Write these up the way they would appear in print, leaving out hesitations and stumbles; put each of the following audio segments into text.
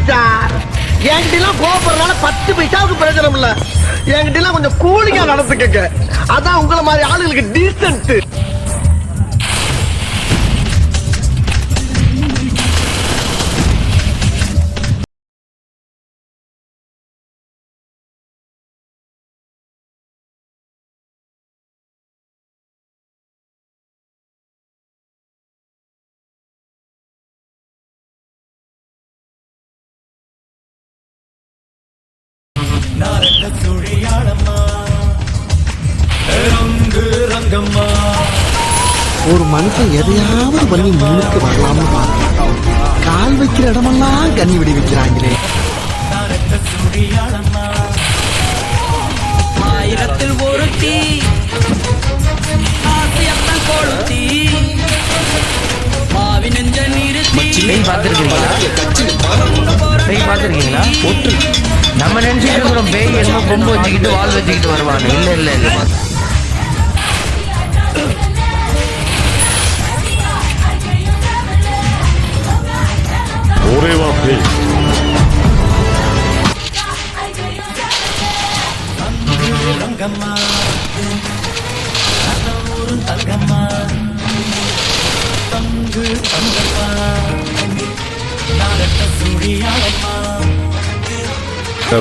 Sir. என்கிட்ட கோபப்படுறதுனால 10 பைசாவுக்கு பிரயோஜனம் இல்ல. என்கிட்ட கொஞ்சம் கூலிங்கா நடந்துக்கங்க. அதான் உங்களை மாதிரி ஆளுங்களுக்கு டீசன்ட். ஒரு மனுஷன் எதையாவது பண்ணி முன்னுக்கு வரலாம்னு பார்த்தா கால் வைக்கிற இடமெல்லாம் கண்ணி விடி வைக்கிறாங்களே. ஆயிரத்தில் ஒரு தீ கொளுத்தி பாவி நெஞ்ச நிறுத்தி பாத்துருக்கீங்களா? நம்ம நினைச்சிட்டு இருக்கிறோம் பேய் என்ன கொம்பு வச்சுக்கிட்டு வால் வச்சுக்கிட்டு வருவாங்க. இல்ல இல்ல இல்ல, ஒரேவா பேய்.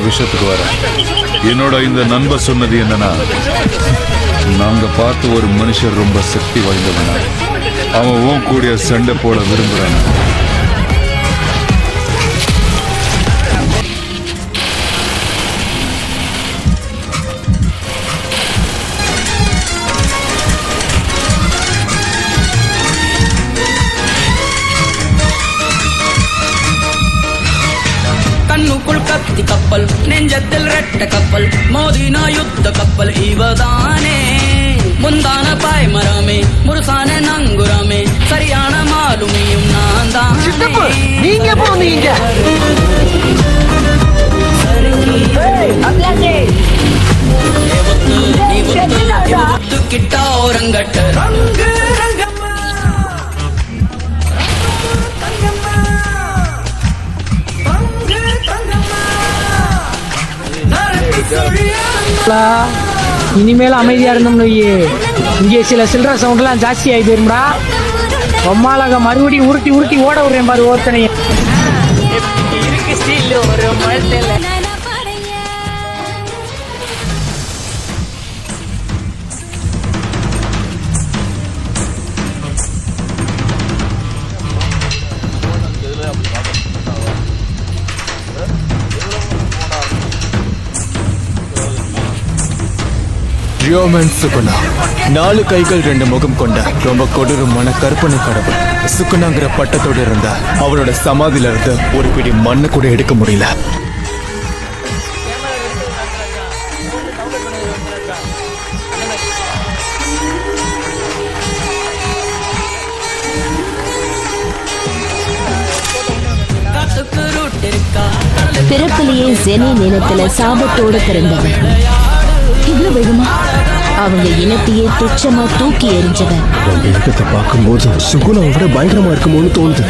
விஷயத்துக்கு வர என்னோட இந்த நண்பர் சொன்னது என்னன்னா, நாங்க பார்த்து ஒரு மனுஷன் ரொம்ப சக்தி வாய்ந்தவனா, அவன் கூடிய சண்டை போட விரும்புறான். கண்ணுக்குள் கத்தி கப்பல் நெஞ்சத்தில் ரெட்ட கப்பல் மோதினா யுத்த கப்பல் இவதானே. முந்தான பாய்மரமே முருசான நங்குரமே சரியான மாலுமியும் நான் தான். நீங்க போனீங்க கிட்டா ஓரங்கட்ட ரங்கு இனிமேல் அமைதியா இருந்தோம்னு இங்கே சில சில்லற சவுண்ட் எல்லாம் ஜாஸ்தி ஆகி போயிரும்டா. அம்மாலாக மறுபடியும் உருட்டி உருட்டி ஓட விடுறேன் பாரு ஒருத்தனைய. சுகுணா 4 கைகள் 2 முகம் கொண்ட ரொம்ப கொடூரமான கற்பனை கடவுள். சுகுணாங்கிற பட்டத்தோடு இருந்த அவளோட சமாதியில இருந்து ஒரு பிடி மண்ணை கூட எடுக்க முடியல. பிறப்பிலேயே ஜெனி நிலத்துல சாபத்தோடு பிறந்தவன். இவ்வளவு வேகமா அவங்க இனத்தையே துச்சமா தூக்கி எறிஞ்சவன். அந்த இடத்தை பார்க்கும்போது சுகுணா விட பயங்கரமா இருக்குமோன்னு தோணுது.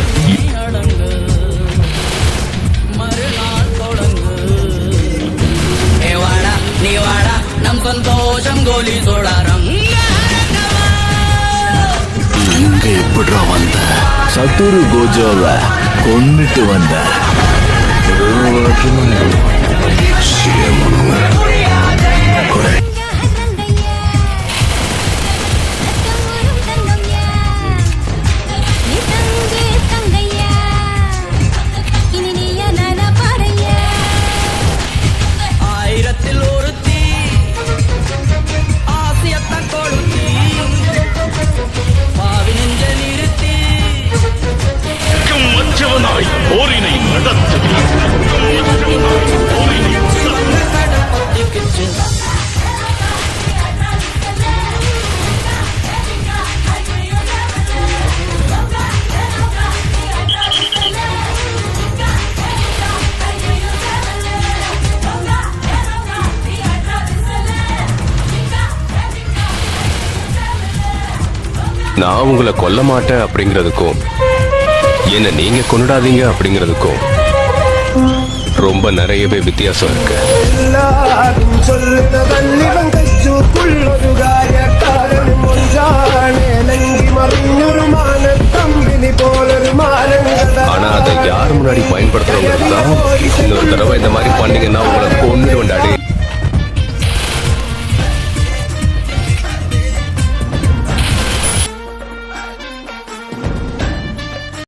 இங்க எப்படிரா வந்த? சத்துரு கோஜோவை கொன்னுட்டு வந்த. ஆயிரத்தில் ஒரு தீ ஆசியத்தான் கொளுத்தி பாவி நெஞ்ச நிறுத்தி மற்றவனாய் போரினை நடத்து. நான் உங்களை கொல்ல மாட்டேன் அப்படிங்கிறதுக்கும் என்ன நீங்க கொண்டாதீங்க அப்படிங்கிறதுக்கும் ரொம்ப நிறையவே வித்தியாசம் இருக்கு. ஆனா அதை யார் முன்னாடி பயன்படுத்துறவங்க தான் இன்னொரு தடவை இந்த மாதிரி பண்ணீங்கன்னா